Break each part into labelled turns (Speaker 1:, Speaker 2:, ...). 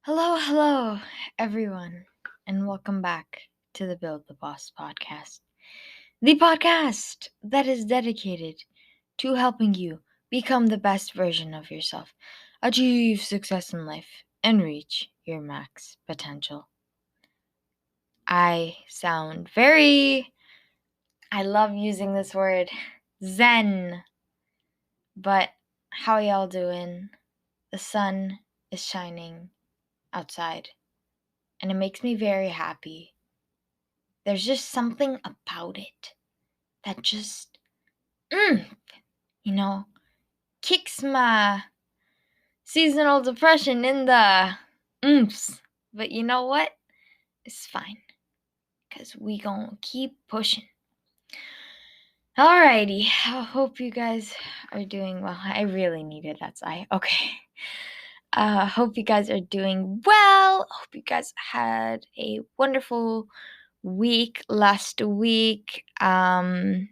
Speaker 1: Hello, everyone, and welcome back to the Build the Boss podcast. The podcast that is dedicated to helping you become the best version of yourself, achieve success in life, and reach your max potential. I love using this word, zen, but how y'all doing? The sun is shining outside, and it makes me very happy. There's just something about it that just, kicks my seasonal depression in the oomphs. But you know what? It's fine, because we gonna keep pushing. Alrighty, I hope you guys are doing well. I really needed that sigh. Okay. Hope you guys are doing well. Hope you guys had a wonderful week last week. I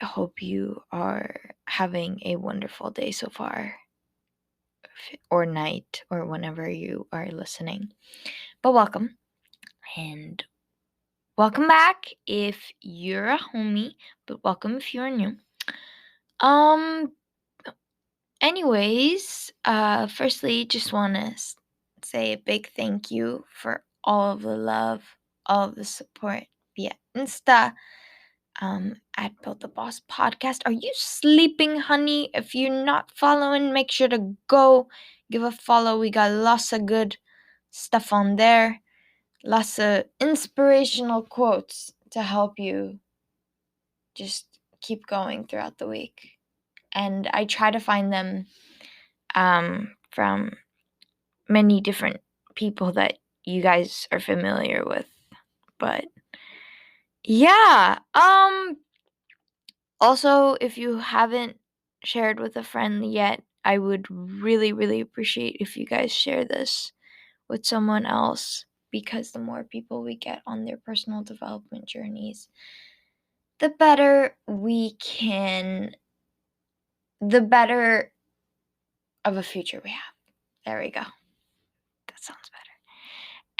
Speaker 1: hope you are having a wonderful day so far, or night, or whenever you are listening. But welcome, and welcome back if you're a homie, but welcome if you're new. Anyways, firstly, just want to say a big thank you for all of the love, all of the support via Insta, at Build the Boss podcast. Are you sleeping, honey? If you're not following, make sure to go give a follow. We got lots of good stuff on there, lots of inspirational quotes to help you just keep going throughout the week. And I try to find them from many different people that you guys are familiar with. But yeah, also, if you haven't shared with a friend yet, I would really, really appreciate if you guys share this with someone else, because the more people we get on their personal development journeys, the better of a future we have. There we go. That sounds better.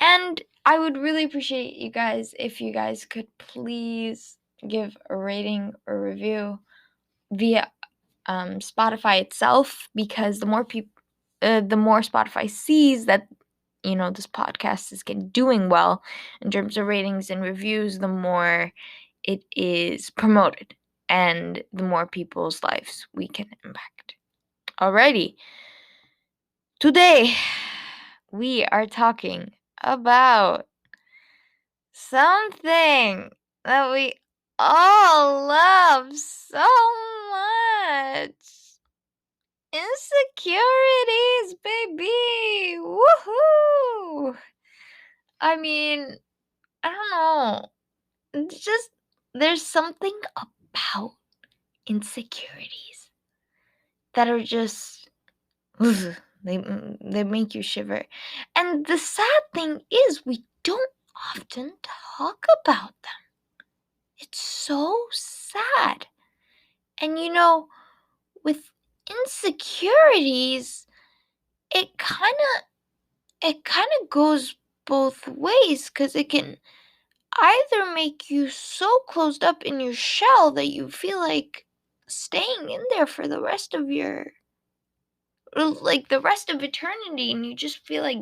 Speaker 1: And I would really appreciate you guys if you guys could please give a rating or review via Spotify itself, because the more Spotify sees that this podcast is doing well in terms of ratings and reviews, the more it is promoted and the more people's lives we can impact. Alrighty, today we are talking about something that we all love so much. Insecurities, baby! Woohoo! I mean, I don't know. It's just, there's something about insecurities that are just, they make you shiver. And the sad thing is, we don't often talk about them. It's so sad. And with insecurities, it kind of goes both ways, because it can either make you so closed up in your shell that you feel like staying in there for the rest of eternity, and you just feel like,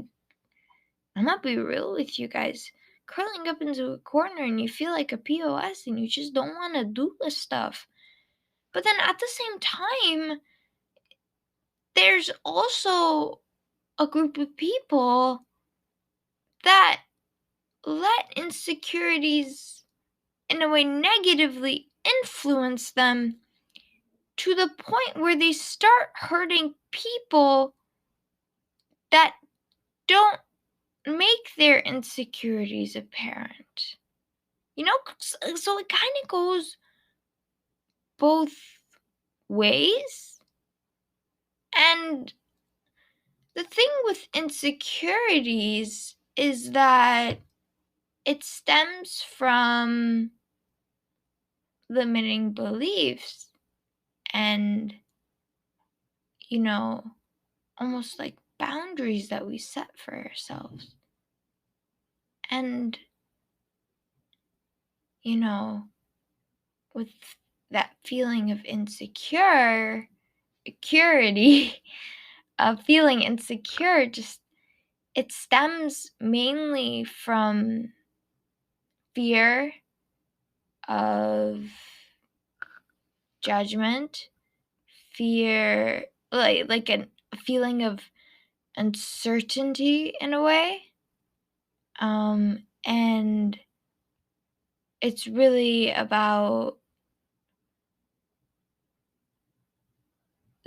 Speaker 1: I'm gonna be real with you guys, curling up into a corner, and you feel like a POS, and you just don't want to do this stuff. But then at the same time, there's also a group of people that let insecurities in a way negatively influence them to the point where they start hurting people that don't make their insecurities apparent. So it kind of goes both ways. And the thing with insecurities is that it stems from limiting beliefs and, almost like boundaries that we set for ourselves. And, you know, with that feeling of security, of feeling insecure, just it stems mainly from fear of judgment, fear, like a feeling of uncertainty in a way. And it's really about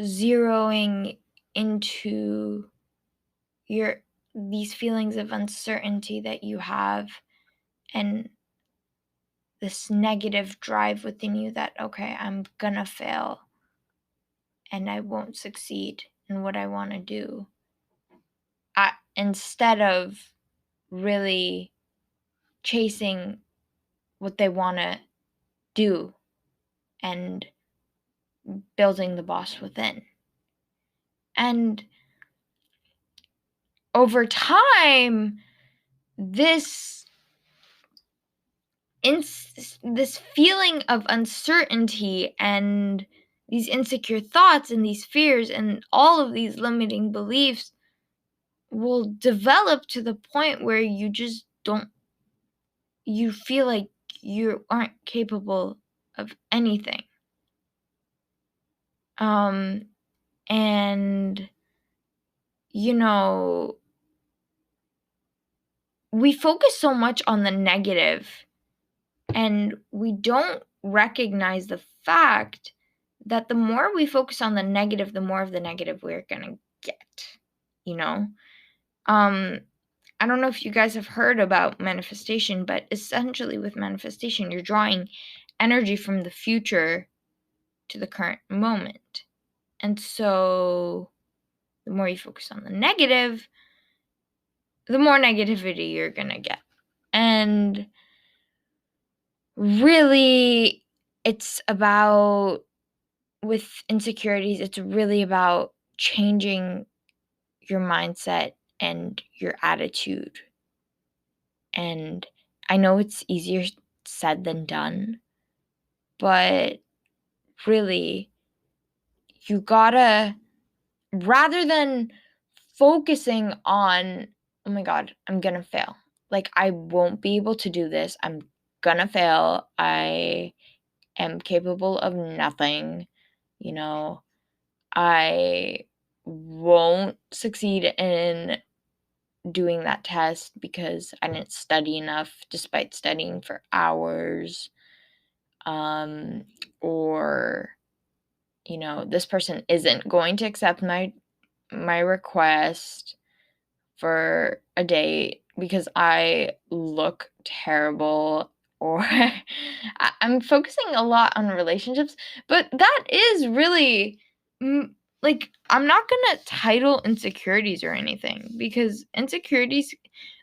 Speaker 1: zeroing into these feelings of uncertainty that you have, and this negative drive within you that, okay, I'm gonna fail and I won't succeed in what I want to do. Instead of really chasing what they want to do and building the boss within. And over time, this feeling of uncertainty and these insecure thoughts and these fears and all of these limiting beliefs will develop to the point where you just you feel like you aren't capable of anything. And, we focus so much on the negative, and we don't recognize the fact that the more we focus on the negative, the more of the negative we're gonna get, I don't know if you guys have heard about manifestation, but essentially with manifestation, you're drawing energy from the future to the current moment. And so the more you focus on the negative, the more negativity you're going to get. And really, it's about, with insecurities, it's really about changing your mindset and your attitude. And I know it's easier said than done, but really, you gotta, rather than focusing on, oh my God, I'm gonna fail. Like, I won't be able to do this. I'm gonna fail. I am capable of nothing. I won't succeed in doing that test because I didn't study enough despite studying for hours. Or, this person isn't going to accept my request for a date because I look terrible, or I'm focusing a lot on relationships, but that is really, like, I'm not gonna title insecurities or anything, because insecurities,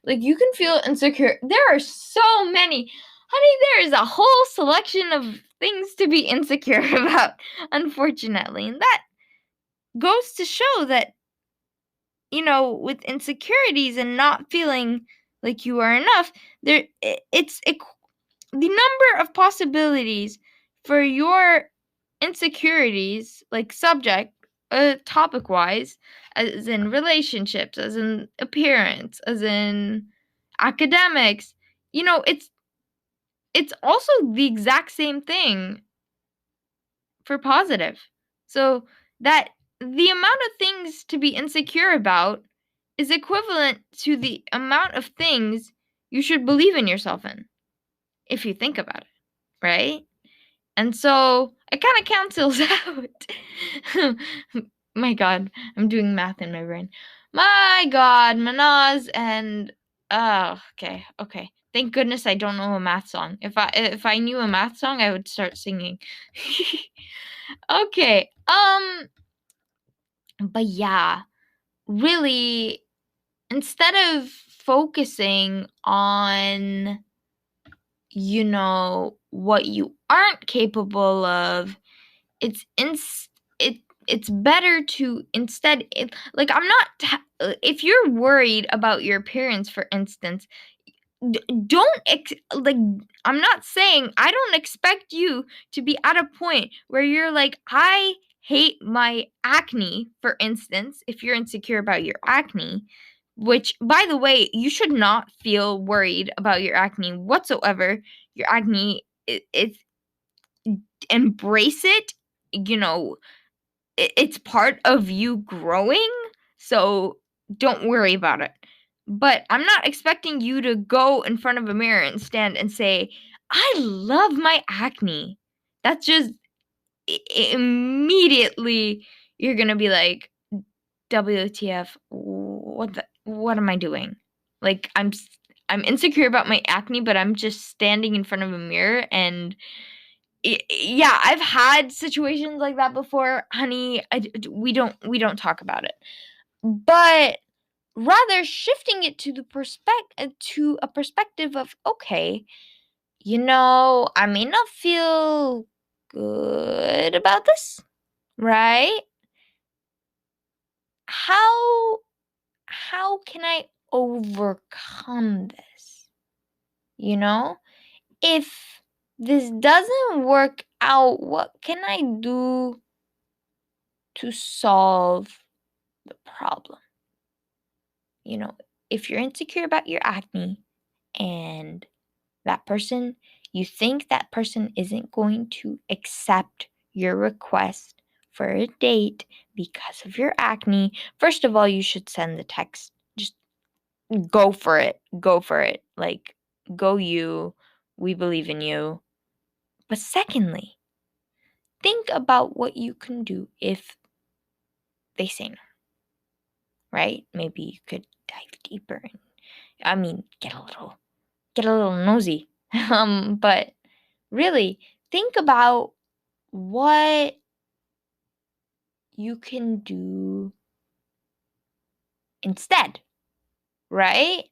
Speaker 1: like, you can feel insecure. There are so many. Honey, there is a whole selection of things to be insecure about, unfortunately. And that goes to show that, with insecurities and not feeling like you are enough, the number of possibilities for your insecurities, like subject, topic wise, as in relationships, as in appearance, as in academics, it's also the exact same thing for positive. So that the amount of things to be insecure about is equivalent to the amount of things you should believe in yourself in, if you think about it, right? And so it kind of cancels out. My God, I'm doing math in my brain. My God, Manaz and okay. Thank goodness I don't know a math song. If I knew a math song, I would start singing. Okay. But yeah, really, instead of focusing on, what you aren't capable of, it's it's better to instead, I'm not if you're worried about your appearance, for instance, don't I'm not saying, I don't expect you to be at a point where you're like, I hate my acne, for instance, if you're insecure about your acne, which, by the way, you should not feel worried about your acne whatsoever. Your acne, it's embrace it. You know, it's part of you growing, so don't worry about it. But I'm not expecting you to go in front of a mirror and stand and say, "I love my acne." That's just immediately you're gonna be like, "WTF? What am I doing?" Like, I'm insecure about my acne, but I'm just standing in front of a mirror and yeah, I've had situations like that before, honey. We don't talk about it. But rather shifting it to to a perspective of, okay, I may not feel good about this, right? How can I overcome this? You know? If this doesn't work out, what can I do to solve the problem? If you're insecure about your acne and you think that person isn't going to accept your request for a date because of your acne, first of all, you should send the text. Just go for it. Go for it. Like, go you. We believe in you. But secondly, think about what you can do if they say no, right? Maybe you could dive deeper and, get a little nosy. But really think about what you can do instead, right?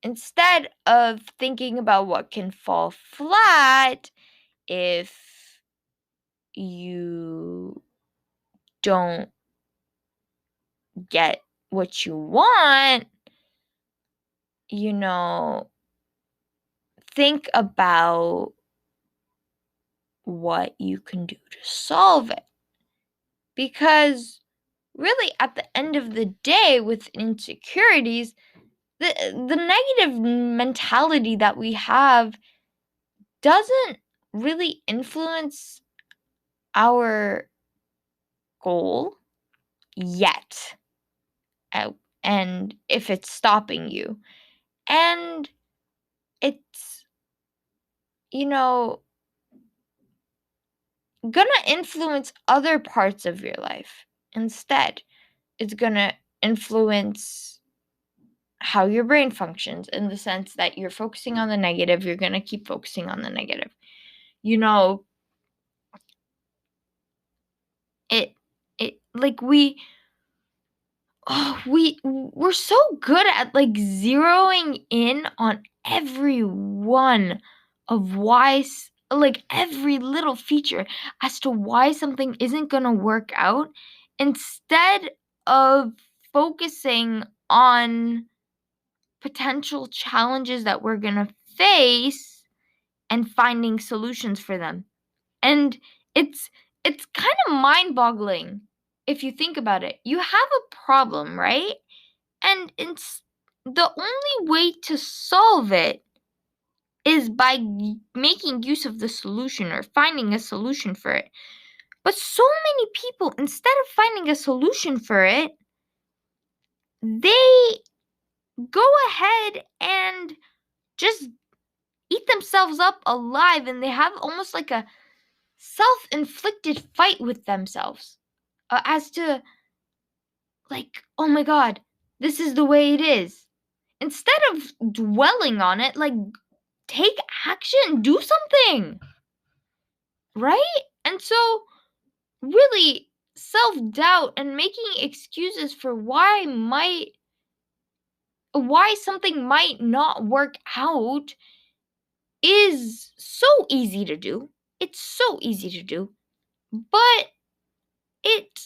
Speaker 1: Instead of thinking about what can fall flat if you don't get what you want, you know, think about what you can do to solve it. Because really, at the end of the day, with insecurities, the negative mentality that we have doesn't really influence our goal yet. uh, and if it's stopping you, and it's you know gonna influence other parts of your life instead. It's gonna influence how your brain functions, in the sense that you're focusing on the negative, you're gonna keep focusing on the negative. you know it like we're so good at like zeroing in on every one of like every little feature as to why something isn't going to work out, instead of focusing on potential challenges that we're going to face and finding solutions for them. And it's kind of mind-boggling if you think about it. You have a problem, right? And it's the only way to solve it is by making use of the solution or finding a solution for it. But so many people, instead of finding a solution for it, they go ahead and just eat themselves up alive, and they have almost like a self-inflicted fight with themselves, as to, like, oh my god, this is the way it is. Instead of dwelling on it, like, take action, do something, right? And so, really, self-doubt and making excuses for why something might not work out is so easy to do. It's so easy to do. But it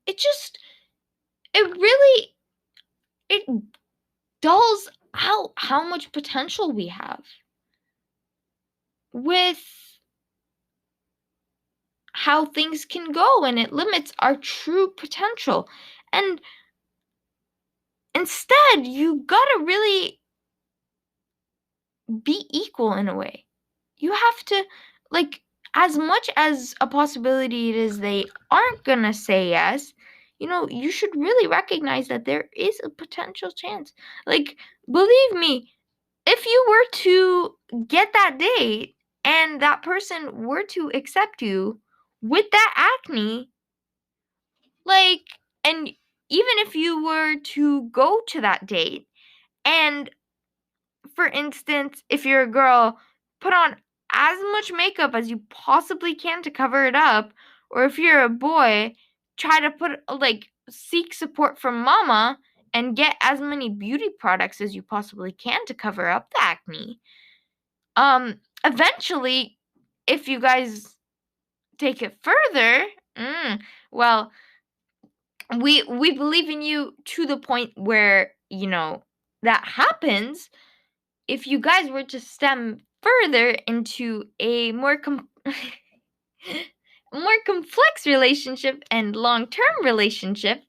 Speaker 1: it really, it dulls out how much potential we have with how things can go, and it limits our true potential. And instead, you gotta really be equal in a way. You have to, like, as much as a possibility it is they aren't gonna say yes, you should really recognize that there is a potential chance. Like, believe me, if you were to get that date and that person were to accept you with that acne, like, and even if you were to go to that date and, for instance, if you're a girl, put on as much makeup as you possibly can to cover it up, or if you're a boy, try to seek support from mama and get as many beauty products as you possibly can to cover up the acne. Eventually, if you guys take it further, well, we believe in you to the point where, that happens. If you guys were to stem further into a more more complex relationship and long-term relationship,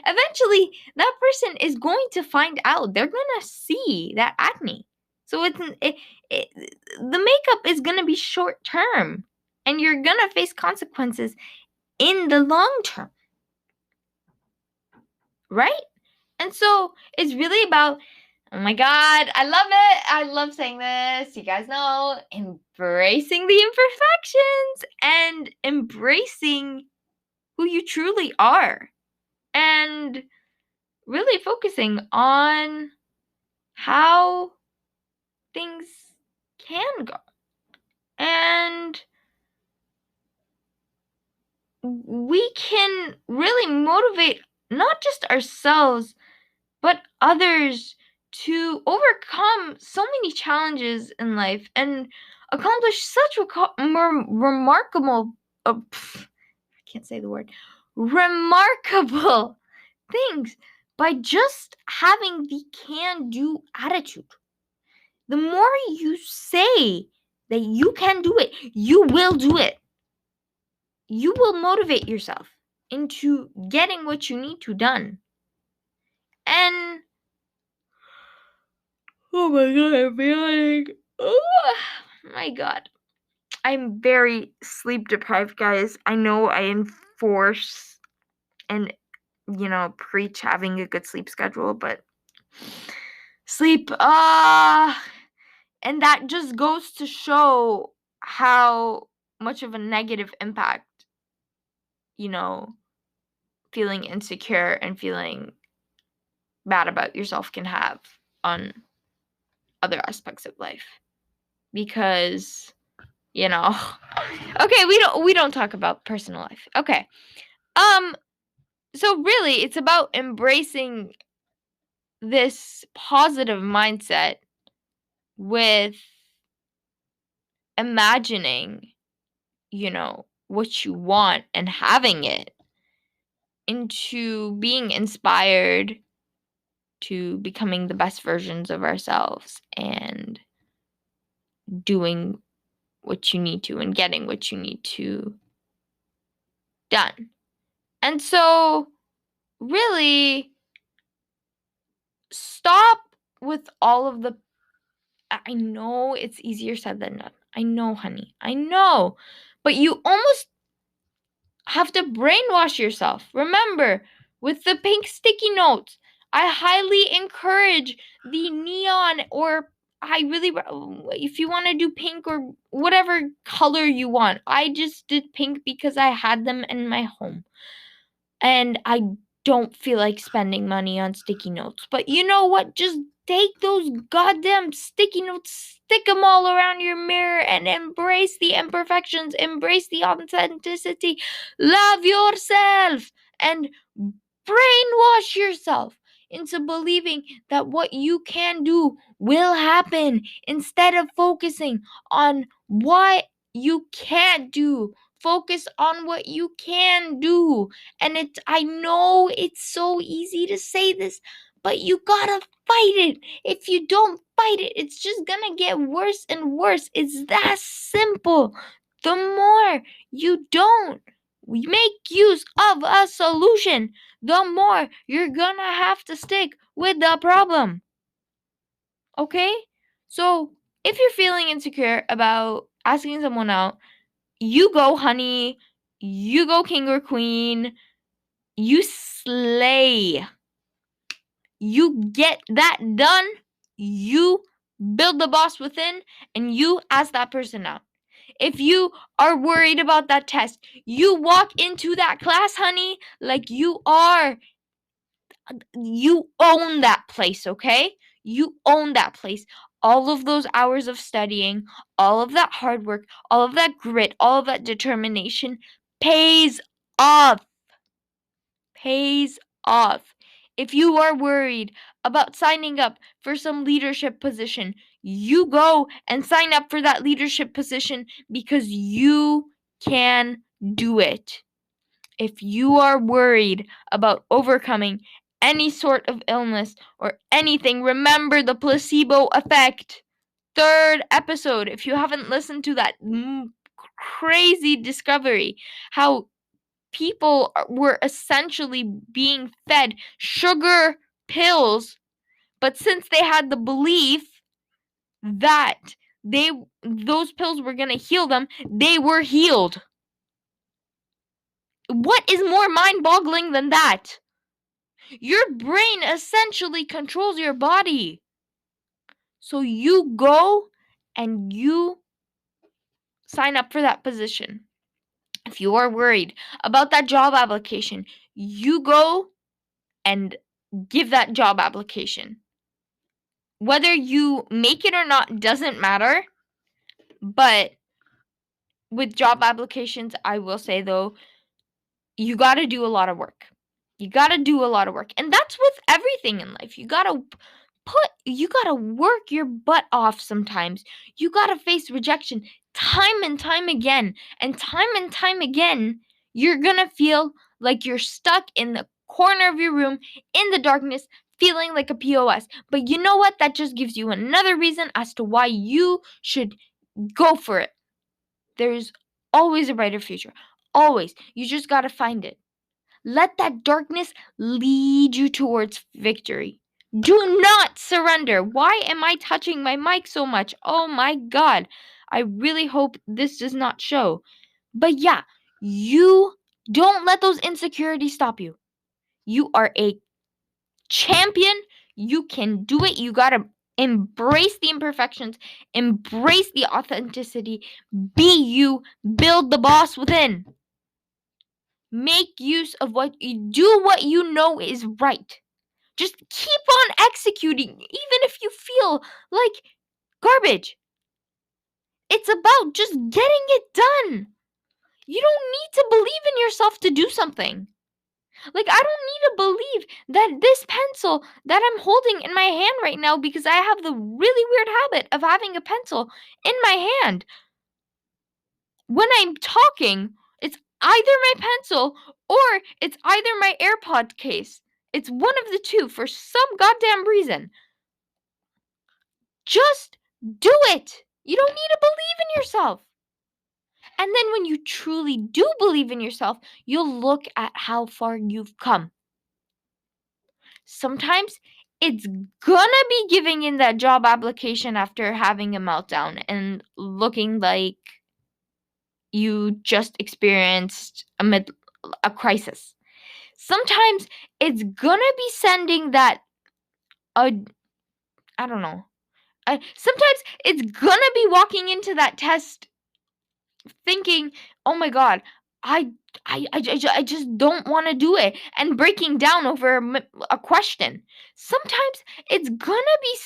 Speaker 1: eventually that person is going to find out. They're going to see that acne. So the makeup is going to be short term, and you're going to face consequences in the long term. Right? And so it's really about, oh my God, I love it. I love saying this. You guys know, embracing the imperfections and embracing who you truly are, and really focusing on how things can go. And we can really motivate not just ourselves, but others to overcome so many challenges in life and accomplish such remarkable, I can't say the word, remarkable things by just having the can-do attitude. The more you say that you can do it, you will do it. You will motivate yourself into getting what you need to done. And oh my God, I'm yawning. Oh my God. I'm very sleep deprived, guys. I know I enforce and, preach having a good sleep schedule, but sleep, and that just goes to show how much of a negative impact, feeling insecure and feeling bad about yourself can have on other aspects of life. Because, okay, we don't talk about personal life. Okay. So really it's about embracing this positive mindset with imagining, what you want and having it, into being inspired to becoming the best versions of ourselves and doing what you need to and getting what you need to done. And so really stop with all of the, I know it's easier said than done. I know, honey. I know. But you almost have to brainwash yourself. Remember, with the pink sticky notes, I highly encourage the neon, or if you want to do pink or whatever color you want. I just did pink because I had them in my home. And I don't feel like spending money on sticky notes. But you know what? Just take those goddamn sticky notes, stick them all around your mirror, and embrace the imperfections, embrace the authenticity, love yourself, and brainwash yourself into believing that what you can do will happen, instead of focusing on what you can't do. focus on what you can do. And I know it's so easy to say this, but you gotta fight it. If you don't fight it, it's just gonna get worse and worse. It's that simple. The more you don't make use of a solution, the more you're gonna have to stick with the problem. Okay? So, if you're feeling insecure about asking someone out, you go, honey. You go, king or queen. You slay. You get that done. You build the boss within, and you ask that person out. If you are worried about that test, you walk into that class, honey, like you are. You own that place, okay? You own that place. All of those hours of studying, all of that hard work, all of that grit, all of that determination pays off. Pays off. If you are worried about signing up for some leadership position, you go and sign up for that leadership position because you can do it. If you are worried about overcoming any sort of illness or anything, remember the placebo effect. Third episode, if you haven't listened to that crazy discovery, how people were essentially being fed sugar pills, but since they had the belief that those pills were going to heal them, they were healed. What is more mind-boggling than that? Your brain essentially controls your body. So you go and you sign up for that position. If you are worried about that job application, you go and give that job application. Whether you make it or not doesn't matter. But with job applications, I will say though, you got to do a lot of work. You got to do a lot of work. And that's with everything in life. You got to work your butt off sometimes. You got to face rejection time and time again. And time again, you're going to feel like you're stuck in the corner of your room in the darkness, feeling like a POS. But you know what? That just gives you another reason as to why you should go for it. There's always a brighter future. Always. You just got to find it. Let that darkness lead you towards victory. Do not surrender. Why am I touching my mic so much? Oh my God. I really hope this does not show. But yeah, you don't let those insecurities stop you. You are a champion. You can do it. You got to embrace the imperfections, embrace the authenticity, be you, build the boss within. Make use of what you know is right. Just keep on executing, even if you feel like garbage. It's about just getting it done. You don't need to believe in yourself to do something. Like, I don't need to believe that this pencil that I'm holding in my hand right now, because I have the really weird habit of having a pencil in my hand. When I'm talking, it's either my pencil or it's either my AirPod case. It's one of the two for some goddamn reason. Just do it. You don't need to believe in yourself. And then when you truly do believe in yourself, you'll look at how far you've come. Sometimes it's gonna be giving in that job application after having a meltdown and looking like you just experienced a crisis. Sometimes it's gonna be sending that I don't know. Sometimes it's gonna be walking into that test thinking, "Oh my God, I just don't want to do it," and breaking down over a question. Sometimes it's gonna be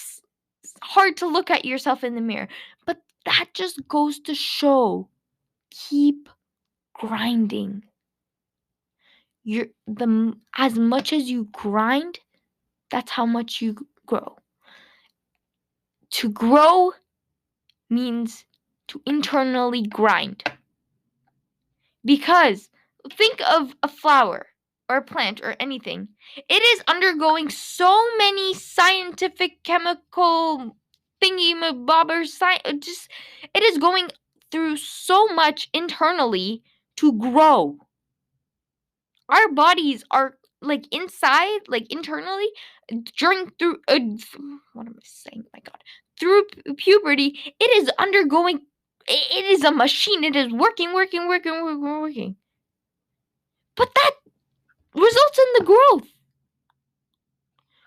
Speaker 1: hard to look at yourself in the mirror, but that just goes to show, keep grinding. As much as you grind, that's how much you grow. To grow means to internally grind. Because think of a flower or a plant or anything. It is undergoing so many scientific, chemical thingy-mabobbers, just it is going through so much internally to grow. Our bodies are like inside, like internally, through what am I saying? My God, through puberty, it is undergoing. It is a machine. It is working. But that results in the growth.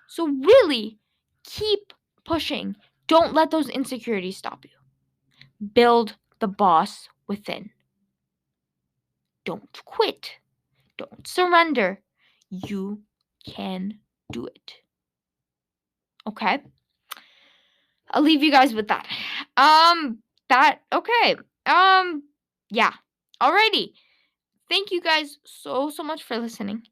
Speaker 1: So really, keep pushing. Don't let those insecurities stop you. Build the boss within. Don't quit. Don't surrender. You can do it. Okay? I'll leave you guys with that. Okay. Yeah. Alrighty. Thank you guys so much for listening.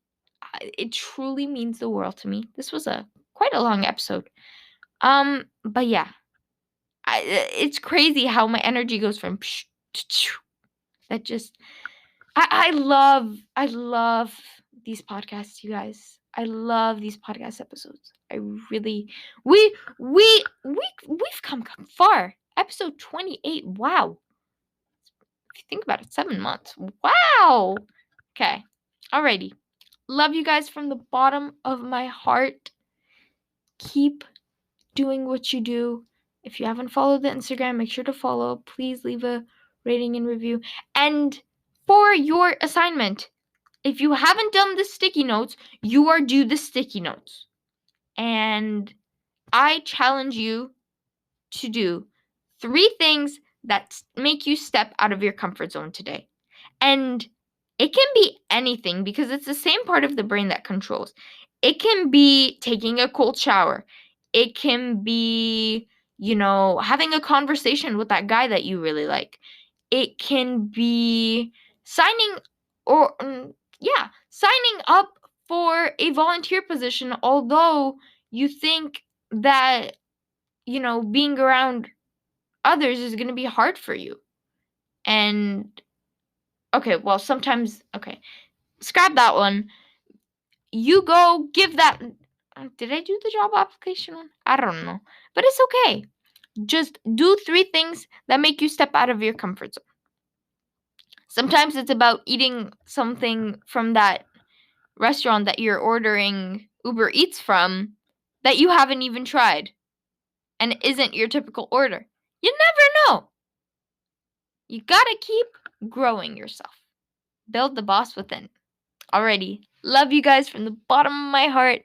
Speaker 1: It truly means the world to me. This was quite a long episode. But yeah. It's crazy how my energy goes from that just I love these podcasts, you guys. I love these podcast episodes. I really we've come far. Episode 28. Wow. If you think about it, 7 months. Wow. Okay. Alrighty. Love you guys from the bottom of my heart. Keep doing what you do. If you haven't followed the Instagram, make sure to follow. Please leave a rating and review. And for your assignment, if you haven't done the sticky notes, you are due the sticky notes. And I challenge you to do 3 things that make you step out of your comfort zone today. And it can be anything because it's the same part of the brain that controls. It can be taking a cold shower. It can be, having a conversation with that guy that you really like. It can be signing signing up for a volunteer position, although you think that, being around others is going to be hard for you. And sometimes, scrap that one. You go give that. Did I do the job application one? I don't know. But it's okay. Just do 3 things that make you step out of your comfort zone. Sometimes it's about eating something from that restaurant that you're ordering Uber Eats from that you haven't even tried and isn't your typical order. You never know. You gotta keep growing yourself. Build the boss within. Alrighty. Love you guys from the bottom of my heart.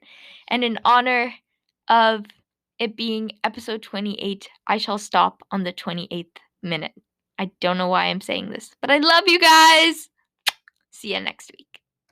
Speaker 1: And in honor of it being episode 28, I shall stop on the 28th minute. I don't know why I'm saying this, but I love you guys. See you next week.